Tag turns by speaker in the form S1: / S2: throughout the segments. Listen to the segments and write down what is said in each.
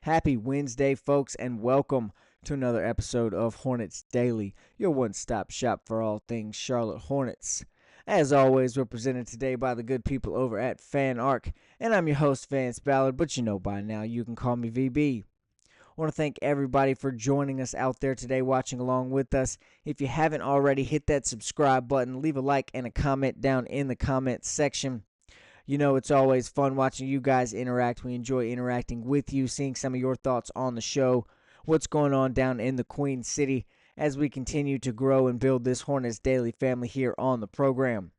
S1: Happy Wednesday, folks, and welcome to another episode of Hornets Daily, your one-stop shop for all things Charlotte Hornets. As always, we're presented today by the good people over at FanArc, and I'm your host, Vance Ballard, but you know by now you can call me VB. I want to thank everybody for joining us out there today, watching along with us. If you haven't already, hit that subscribe button, leave a like and a comment down in the comment section. You know, it's always fun watching you guys interact. We enjoy interacting with you, seeing some of your thoughts on the show, what's going on down in the Queen City as we continue to grow and build this Hornets Daily family here on the program.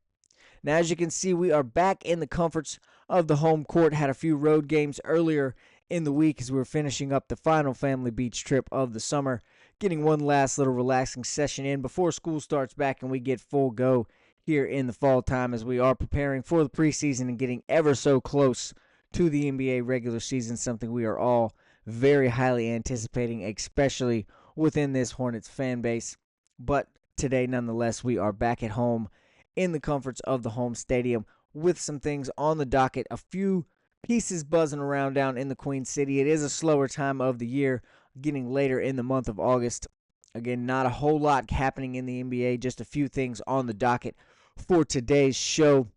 S1: Now, as you can see, we are back in the comforts of the home court. Had a few road games earlier in the week as we were finishing up the final family beach trip of the summer, getting one last little relaxing session in before school starts back and we get full go here in the fall time as we are preparing for the preseason and getting ever so close to the NBA regular season, something we are all very highly anticipating, especially within this Hornets fan base. But today, nonetheless, we are back at home in the comforts of the home stadium with some things on the docket, a few pieces buzzing around down in the Queen City. It is a slower time of the year, getting later in the month of August. Again, not a whole lot happening in the NBA, just a few things on the docket for today's show.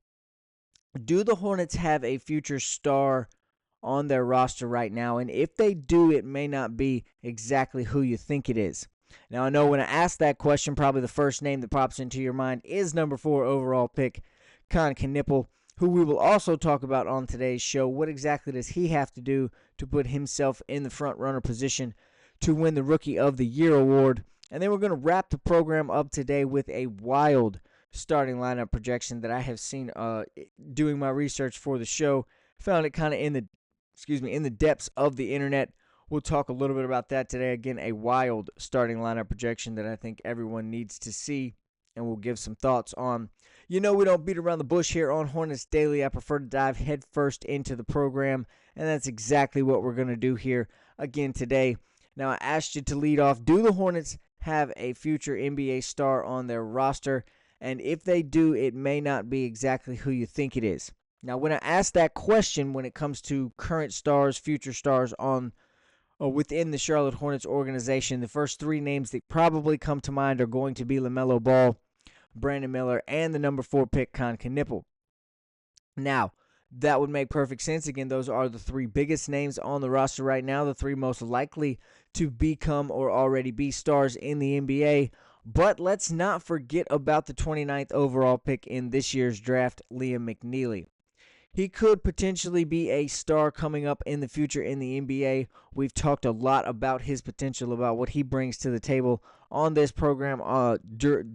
S1: Do the Hornets have a future star on their roster right now? And if they do, it may not be exactly who you think it is. Now, I know when I ask that question, probably the first name that pops into your mind is number 4 overall pick, Knappe, who we will also talk about on today's show. What exactly does he have to do to put himself in the front runner position to win the Rookie of the Year award? And then we're going to wrap the program up today with a wild starting lineup projection that I have seen doing my research for the show. Found it kind of in the depths of the internet. We'll talk a little bit about that today. Again, a wild starting lineup projection that I think everyone needs to see, and we'll give some thoughts on. You know, we don't beat around the bush here on Hornets Daily. I prefer to dive headfirst into the program, and that's exactly what we're going to do here again today. Now, I asked you to lead off. Do the Hornets have a future NBA star on their roster? And if they do, it may not be exactly who you think it is. Now, when I ask that question, when it comes to current stars, future stars on or within the Charlotte Hornets organization, the first 3 names that probably come to mind are going to be LaMelo Ball, Brandon Miller, and the number 4 pick, Knappe. Now, that would make perfect sense. Again, those are the 3 biggest names on the roster right now, the 3 most likely to become or already be stars in the NBA. But let's not forget about the 29th overall pick in this year's draft, Liam McNeely. He could potentially be a star coming up in the future in the NBA. We've talked a lot about his potential, about what he brings to the table on this program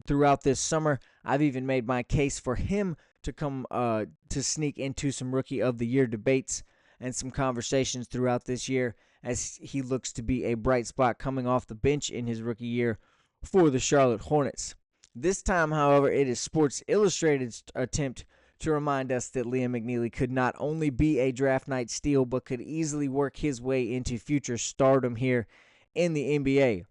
S1: throughout this summer. I've even made my case for him to come to sneak into some Rookie of the Year debates and some conversations throughout this year as he looks to be a bright spot coming off the bench in his rookie year for the Charlotte Hornets. This time, however, it is Sports Illustrated's attempt to remind us that Liam McNeely could not only be a draft night steal, but could easily work his way into future stardom here in the NBA.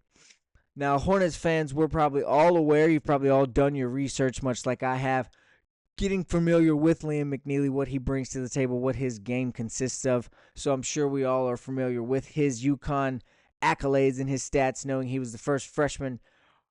S1: Now, Hornets fans, we're probably all aware, you've probably all done your research much like I have, getting familiar with Liam McNeely, what he brings to the table, what his game consists of. So I'm sure we all are familiar with his UConn accolades and his stats, knowing he was the first freshman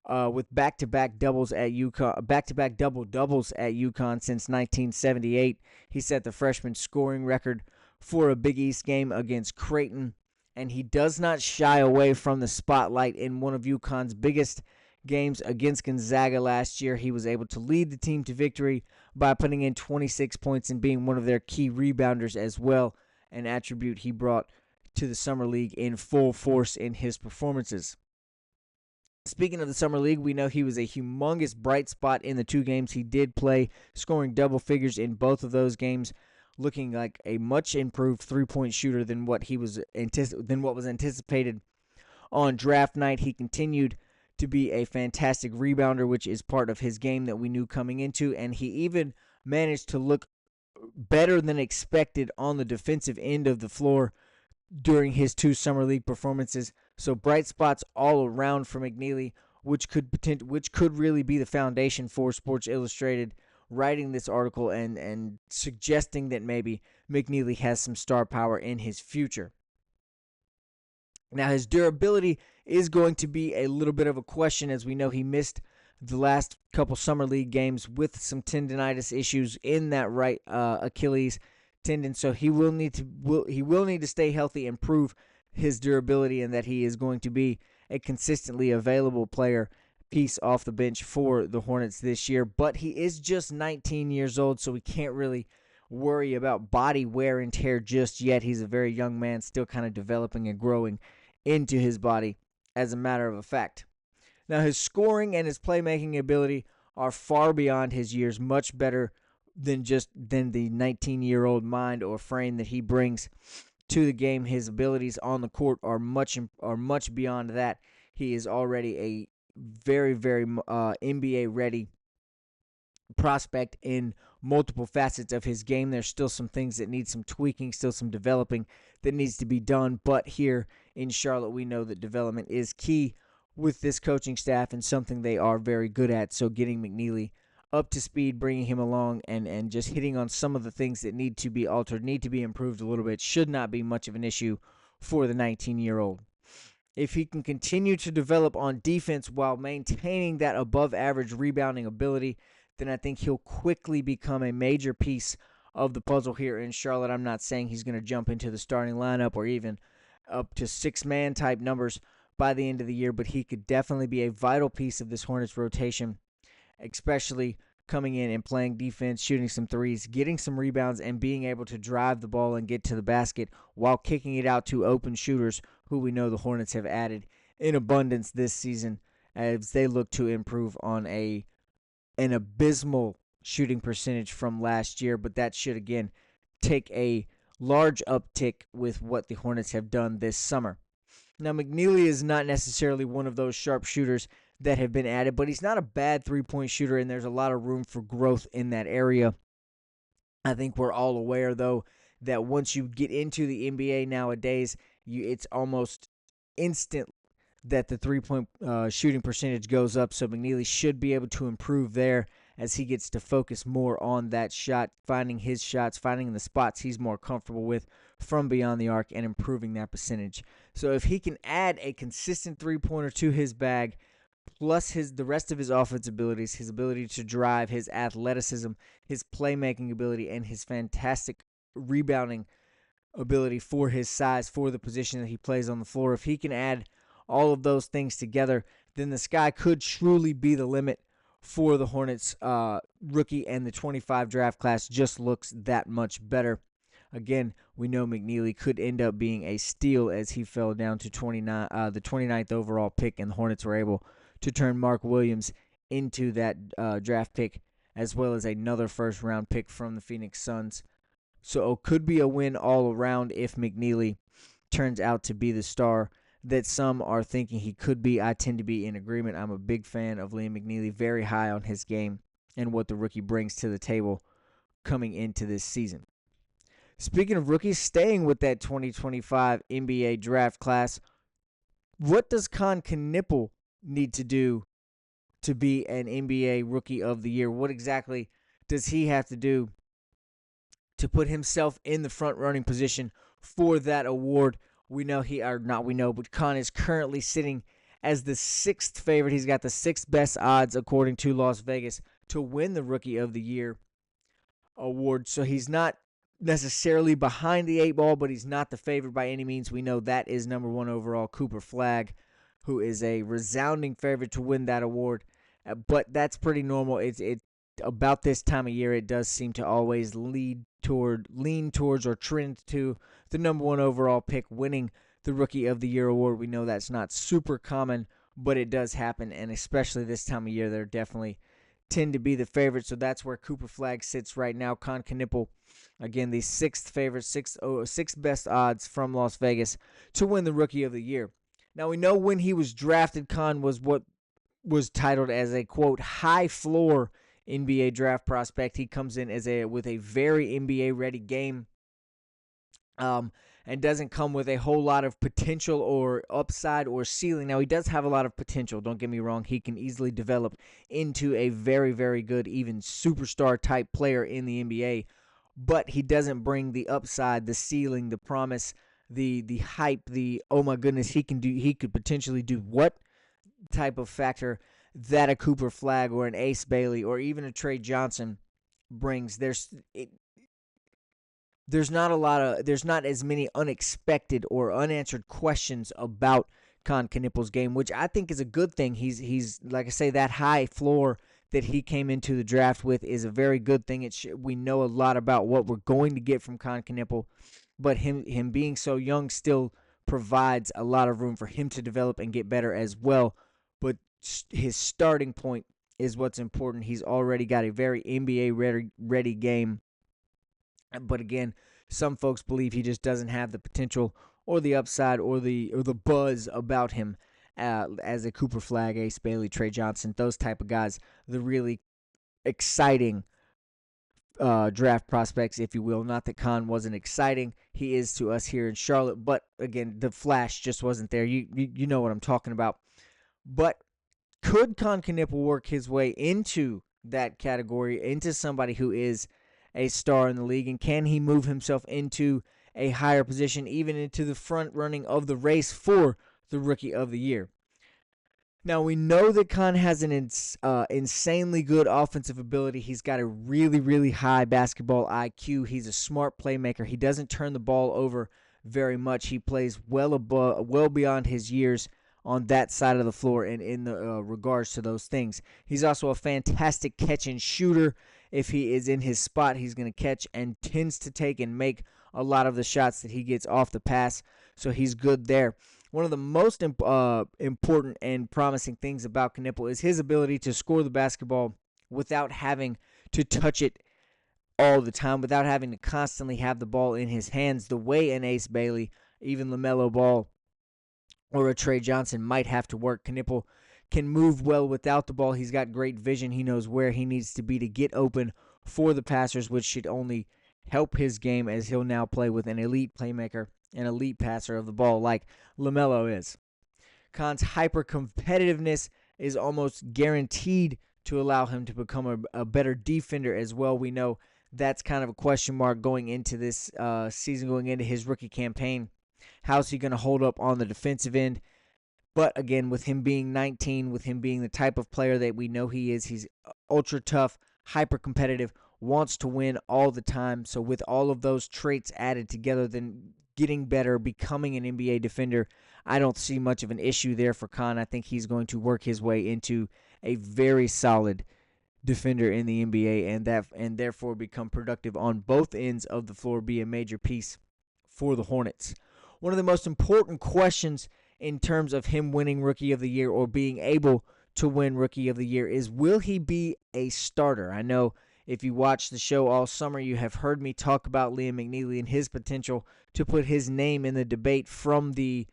S1: with back-to-back doubles at UConn, back-to-back double-doubles at UConn since 1978. He set the freshman scoring record for a Big East game against Creighton, and he does not shy away from the spotlight. In one of UConn's biggest games against Gonzaga last year, he was able to lead the team to victory by putting in 26 points and being one of their key rebounders as well, an attribute he brought to the Summer League in full force in his performances. Speaking of the Summer League, we know he was a humongous bright spot in the 2 games he did play, scoring double figures in both of those games, looking like a much improved 3-point shooter than what was anticipated on draft night. He continued to be a fantastic rebounder, which is part of his game that we knew coming into, and he even managed to look better than expected on the defensive end of the floor during his 2 Summer League performances. So bright spots all around for McNeely, which could really be the foundation for Sports Illustrated writing this article and suggesting that maybe McNeely has some star power in his future. Now, his durability is going to be a little bit of a question, as we know he missed the last couple summer league games with some tendonitis issues in that right Achilles tendon. So he will need to stay healthy and prove his durability, and that he is going to be a consistently available player piece off the bench for the Hornets this year. But he is just 19 years old, so we can't really worry about body wear and tear just yet. He's a very young man, still kind of developing and growing into his body, as a matter of fact. Now, his scoring and his playmaking ability are far beyond his years, much better than the 19-year-old mind or frame that he brings to the game. His abilities on the court are much beyond that. He is already a very, very NBA ready prospect in multiple facets of his game. There's still some things that need some tweaking, still some developing that needs to be done. But here in Charlotte, we know that development is key with this coaching staff and something they are very good at. So getting McNeely up to speed, bringing him along, and just hitting on some of the things that need to be altered, need to be improved a little bit, should not be much of an issue for the 19-year-old. If he can continue to develop on defense while maintaining that above-average rebounding ability, then I think he'll quickly become a major piece of the puzzle here in Charlotte. I'm not saying he's going to jump into the starting lineup or even up to six-man type numbers by the end of the year, but he could definitely be a vital piece of this Hornets rotation, especially coming in and playing defense, shooting some threes, getting some rebounds, and being able to drive the ball and get to the basket while kicking it out to open shooters who we know the Hornets have added in abundance this season as they look to improve on an abysmal shooting percentage from last year. But that should, again, take a large uptick with what the Hornets have done this summer. Now, McNeely is not necessarily one of those sharp shooters that have been added, but he's not a bad three-point shooter, and there's a lot of room for growth in that area. I think we're all aware, though, that once you get into the NBA nowadays, it's almost instant that the three-point shooting percentage goes up, so McNeely should be able to improve there as he gets to focus more on that shot, finding his shots, finding the spots he's more comfortable with from beyond the arc, and improving that percentage. So if he can add a consistent three-pointer to his bag, plus the rest of his offensive abilities, his ability to drive, his athleticism, his playmaking ability, and his fantastic rebounding ability for his size, for the position that he plays on the floor, if he can add all of those things together, then the sky could truly be the limit for the Hornets rookie, and the 25 draft class just looks that much better. Again, we know McNeely could end up being a steal as he fell down to the 29th overall pick, and the Hornets were able to turn Mark Williams into that draft pick, as well as another first-round pick from the Phoenix Suns. So it could be a win all around if McNeely turns out to be the star that some are thinking he could be. I tend to be in agreement. I'm a big fan of Liam McNeely, very high on his game and what the rookie brings to the table coming into this season. Speaking of rookies, staying with that 2025 NBA draft class, what does Knappe need to do to be an NBA Rookie of the Year? What exactly does he have to do to put himself in the front-running position for that award? But Khan is currently sitting as the sixth favorite. He's got the sixth best odds, according to Las Vegas, to win the Rookie of the Year award. So he's not necessarily behind the eight ball, but he's not the favorite by any means. We know that is number one overall Cooper Flagg, who is a resounding favorite to win that award. But that's pretty normal. It's about this time of year, it does seem to always lean towards or trend to the number one overall pick winning the Rookie of the Year award. We know that's not super common, but it does happen, and especially this time of year, they're definitely tend to be the favorite. So that's where Cooper Flagg sits right now. Knappe, again, the sixth favorite, sixth best odds from Las Vegas to win the Rookie of the Year. Now, we know when he was drafted, Khan was what was titled as a, quote, high floor NBA draft prospect. He comes in with a very NBA-ready game, and doesn't come with a whole lot of potential or upside or ceiling. Now, he does have a lot of potential. Don't get me wrong. He can easily develop into a very, very good, even superstar-type player in the NBA, but he doesn't bring the upside, the ceiling, the promise, the hype, the oh my goodness, he could potentially do what type of factor that a Cooper Flagg or an Ace Bailey or even a Trey Johnson brings. There's not as many unexpected or unanswered questions about Con Knipple's game, which I think is a good thing. He's like I say, that high floor that he came into the draft with is a very good thing. We know a lot about what we're going to get from Con Kniple, but him being so young still provides a lot of room for him to develop and get better as well. But his starting point is what's important. He's already got a very NBA ready game. But again, some folks believe he just doesn't have the potential or the upside or the buzz about him as a Cooper Flagg, Ace Bailey, Trey Johnson, those type of guys, the really exciting draft prospects, if you will. Not that Con wasn't exciting. He is to us here in Charlotte, but again, the flash just wasn't there. You know what I'm talking about. But could Con Kniple work his way into that category, into somebody who is a star in the league, and can he move himself into a higher position, even into the front running of the race for the Rookie of the Year? Now, we know that Con has an insanely good offensive ability. He's got a really, really high basketball IQ. He's a smart playmaker. He doesn't turn the ball over very much. He plays well beyond his years on that side of the floor and in the regards to those things. He's also a fantastic catch and shooter. If he is in his spot, he's going to catch and tends to take and make a lot of the shots that he gets off the pass, so he's good there. One of the most important and promising things about Kniple is his ability to score the basketball without having to touch it all the time, without having to constantly have the ball in his hands, the way an Ace Bailey, even LaMelo Ball, or a Trey Johnson might have to work. Kniple can move well without the ball. He's got great vision. He knows where he needs to be to get open for the passers, which should only help his game as he'll now play with an elite playmaker, an elite passer of the ball like LaMelo is. Con's hyper-competitiveness is almost guaranteed to allow him to become a better defender as well. We know that's kind of a question mark going into this season, going into his rookie campaign. How's he going to hold up on the defensive end? But again, with him being 19, with him being the type of player that we know he is, he's ultra tough, hyper competitive, wants to win all the time. So with all of those traits added together, then getting better, becoming an NBA defender, I don't see much of an issue there for Con. I think he's going to work his way into a very solid defender in the NBA and therefore become productive on both ends of the floor, be a major piece for the Hornets. One of the most important questions in terms of him winning Rookie of the Year or being able to win Rookie of the Year is, will he be a starter? I know if you watch the show all summer, you have heard me talk about Liam McNeely and his potential to put his name in the debate from the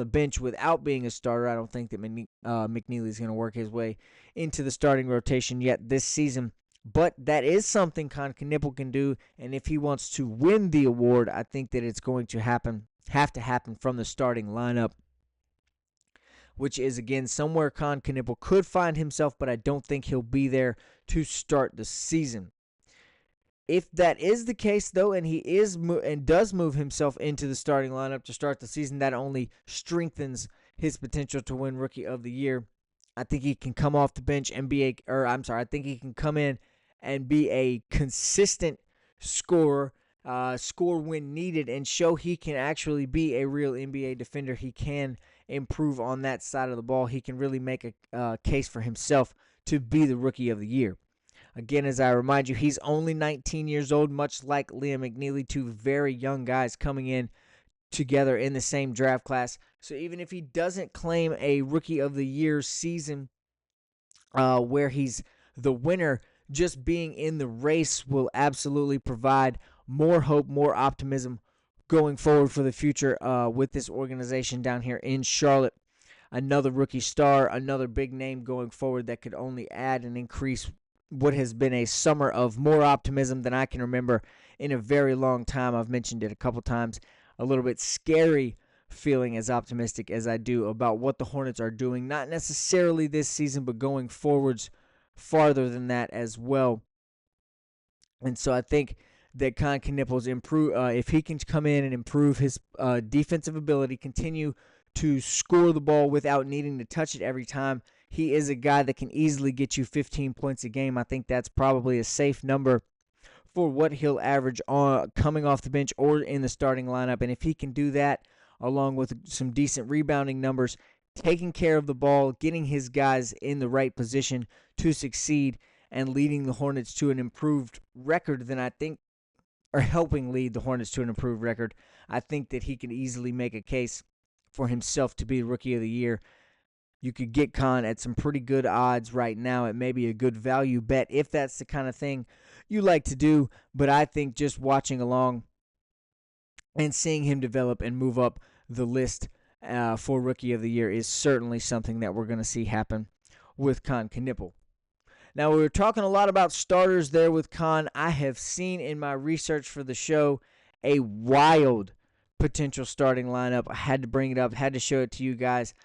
S1: bench without being a starter. I don't think that McNeely is going to work his way into the starting rotation yet this season. But that is something Con Kniple can do, and if he wants to win the award, I think that it's going to have to happen from the starting lineup, which is, again, somewhere Con Kniple could find himself, but I don't think he'll be there to start the season. If that is the case, though, and he does move himself into the starting lineup to start the season, that only strengthens his potential to win Rookie of the Year. I think he can come off the bench and I think he can come in and be a consistent scorer, score when needed, and show he can actually be a real NBA defender. He can improve on that side of the ball. He can really make a case for himself to be the Rookie of the Year. Again, as I remind you, he's only 19 years old, much like Liam McNeely, two very young guys coming in together in the same draft class. So even if he doesn't claim a Rookie of the Year season where he's the winner, just being in the race will absolutely provide more hope, more optimism going forward for the future with this organization down here in Charlotte. Another rookie star, another big name going forward that could only add and increase what has been a summer of more optimism than I can remember in a very long time. I've mentioned it a couple times. A little bit scary feeling as optimistic as I do about what the Hornets are doing, not necessarily this season, but going forwards farther than that as well. And so I think that Con Knipple's improve. If he can come in and improve his defensive ability, continue to score the ball without needing to touch it every time, he is a guy that can easily get you 15 points a game. I think that's probably a safe number for what he'll average on coming off the bench or in the starting lineup. And if he can do that, along with some decent rebounding numbers, taking care of the ball, getting his guys in the right position to succeed, and leading the Hornets to an improved record, then I think, or helping lead the Hornets to an improved record, I think that he can easily make a case for himself to be Rookie of the Year. You could get Con at some pretty good odds right now. It may be a good value bet if that's the kind of thing you like to do, but I think just watching along and seeing him develop and move up the list for Rookie of the Year is certainly something that we're going to see happen with Con Kniple. Now, we were talking a lot about starters there with Con. I have seen in my research for the show a wild potential starting lineup. I had to bring it up, had to show it to you guys.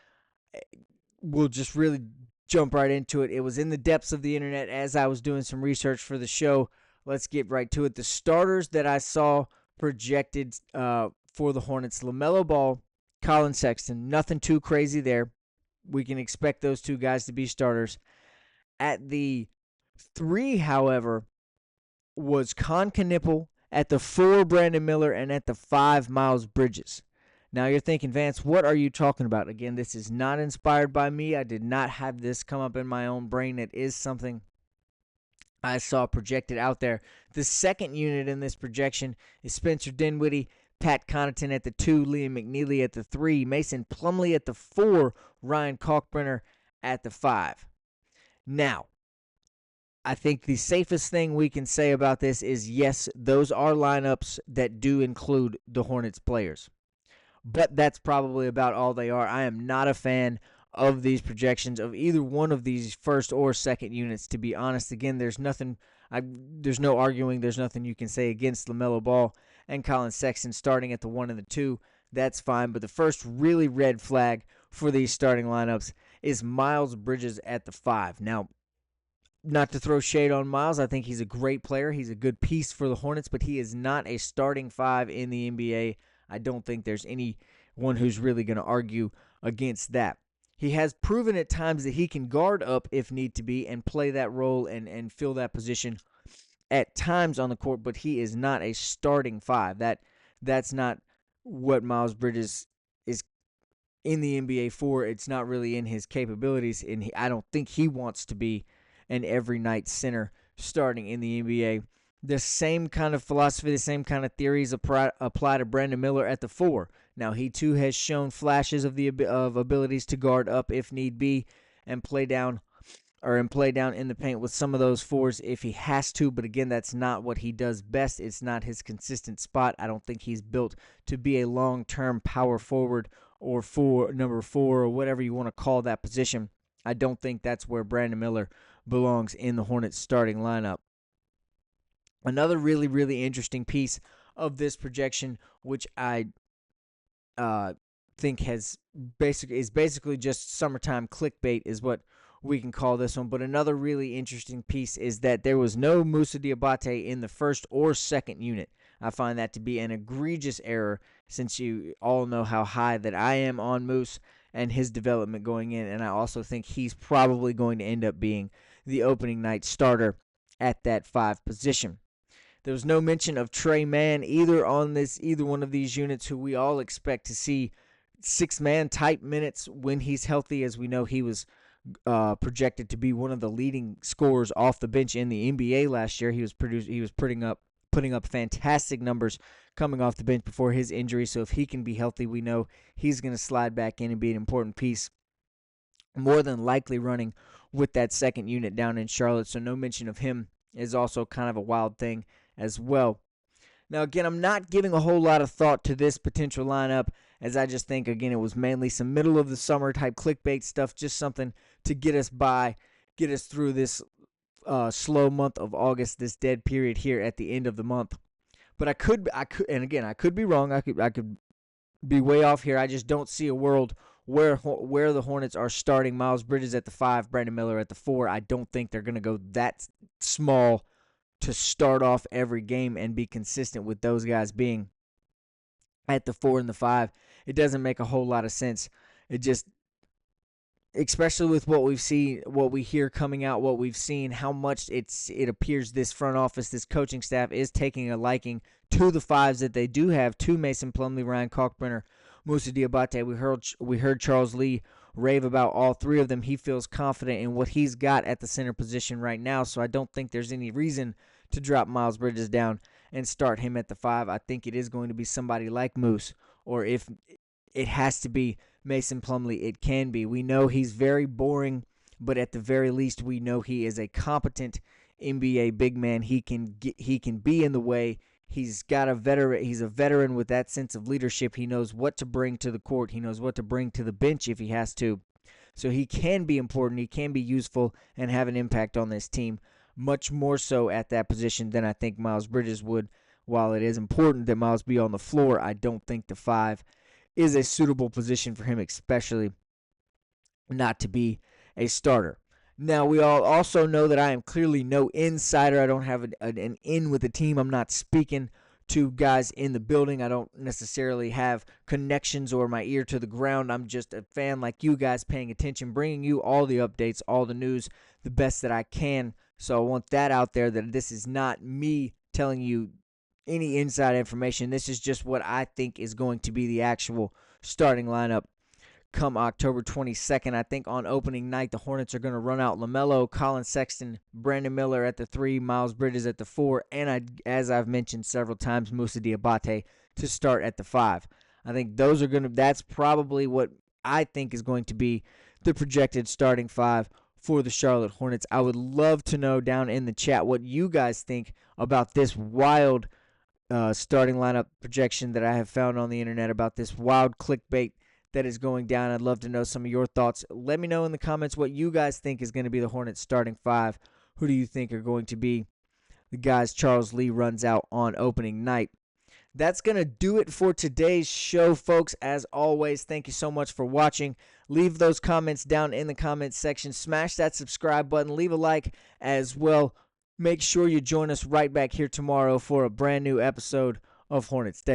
S1: We'll just really jump right into it. It was in the depths of the internet as I was doing some research for the show. Let's get right to it. The starters that I saw projected for the Hornets: LaMelo Ball, Collin Sexton. Nothing too crazy there. We can expect those two guys to be starters. At the 3, however, was Con Kniple. At the 4, Brandon Miller. And at the 5, Miles Bridges. Now you're thinking, Vance, what are you talking about? Again, this is not inspired by me. I did not have this come up in my own brain. It is something I saw projected out there. The second unit in this projection is Spencer Dinwiddie, Pat Connaughton at the 2, Liam McNeely at the 3, Mason Plumlee at the 4, Ryan Kalkbrenner at the 5. Now, I think the safest thing we can say about this is, yes, those are lineups that do include the Hornets players. But that's probably about all they are. I am not a fan of these projections of either one of these first or second units, to be honest. Again, there's no arguing. There's nothing you can say against LaMelo Ball and Collin Sexton starting at the 1 and the 2. That's fine. But the first really red flag for these starting lineups is Miles Bridges at the 5. Now, not to throw shade on Miles, I think he's a great player. He's a good piece for the Hornets, but he is not a starting 5 in the NBA. I don't think there's anyone who's really going to argue against that. He has proven at times that he can guard up if need to be and play that role and fill that position at times on the court, but he is not a starting 5. That's not what Miles Bridges is in the NBA for. It's not really in his capabilities, and I don't think he wants to be an every night center starting in the NBA. The same kind of philosophy, the same kind of theories apply to Brandon Miller at the 4. Now, he too has shown flashes of abilities to guard up if need be and play down in the paint with some of those 4s if he has to. But again, that's not what he does best. It's not his consistent spot. I don't think he's built to be a long-term power forward or number 4 or whatever you want to call that position. I don't think that's where Brandon Miller belongs in the Hornets starting lineup. Another really, really interesting piece of this projection, which I think is basically just summertime clickbait, is what we can call this one. But another really interesting piece is that there was no Moussa Diabate in the first or second unit. I find that to be an egregious error, since you all know how high that I am on Moose and his development going in, and I also think he's probably going to end up being the opening night starter at that 5 position. There was no mention of Trey Mann either one of these units, who we all expect to see 6-man type minutes when he's healthy. As we know, he was projected to be one of the leading scorers off the bench in the NBA last year. He was putting up fantastic numbers coming off the bench before his injury. So if he can be healthy, we know he's going to slide back in and be an important piece, more than likely running with that second unit down in Charlotte. So no mention of him is also kind of a wild thing as well. Now, again, I'm not giving a whole lot of thought to this potential lineup, as I just think, again, it was mainly some middle of the summer type clickbait stuff, just something to get us through this slow month of August, this dead period here at the end of the month. But I could, and again, I could be wrong. I could be way off here. I just don't see a world where the Hornets are starting Miles Bridges at the 5, Brandon Miller at the 4. I don't think they're going to go that small to start off every game and be consistent with those guys being at the 4 and the 5. It doesn't make a whole lot of sense. It just, especially with what we've seen, what we hear coming out, what we've seen, how much it appears this front office, this coaching staff is taking a liking to the 5s that they do have, to Mason Plumlee, Ryan Kalkbrenner, Moussa Diabate. We heard Charles Lee rave about all 3 of them. He feels confident in what he's got at the center position right now, so I don't think there's any reason to drop Miles Bridges down and start him at the 5. I think it is going to be somebody like Moose, or if it has to be Mason Plumlee, it can be. We know he's very boring, but at the very least, we know he is a competent NBA big man. He can be in the way. He's a veteran with that sense of leadership. He knows what to bring to the court. He knows what to bring to the bench if he has to. So he can be important. He can be useful and have an impact on this team, much more so at that position than I think Miles Bridges would. While it is important that Miles be on the floor, I don't think the 5 is a suitable position for him, especially not to be a starter. Now, we all also know that I am clearly no insider. I don't have an in with the team. I'm not speaking to guys in the building. I don't necessarily have connections or my ear to the ground. I'm just a fan like you guys, paying attention, bringing you all the updates, all the news, the best that I can. So I want that out there, that this is not me telling you any inside information. This is just what I think is going to be the actual starting lineup come October 22nd. I think on opening night, the Hornets are going to run out LaMelo, Colin Sexton, Brandon Miller at the 3, Miles Bridges at the 4, and as I've mentioned several times, Moussa Diabate to start at the 5. I think that's probably what I think is going to be the projected starting 5 for the Charlotte Hornets. I would love to know down in the chat what you guys think about this wild starting lineup projection that I have found on the internet, about this wild clickbait that is going down. I'd love to know some of your thoughts. Let me know in the comments what you guys think is going to be the Hornets starting 5. Who do you think are going to be the guys Charles Lee runs out on opening night? That's going to do it for today's show, folks. As always, thank you so much for watching. Leave those comments down in the comments section. Smash that subscribe button. Leave a like as well. Make sure you join us right back here tomorrow for a brand new episode of Hornets Daily.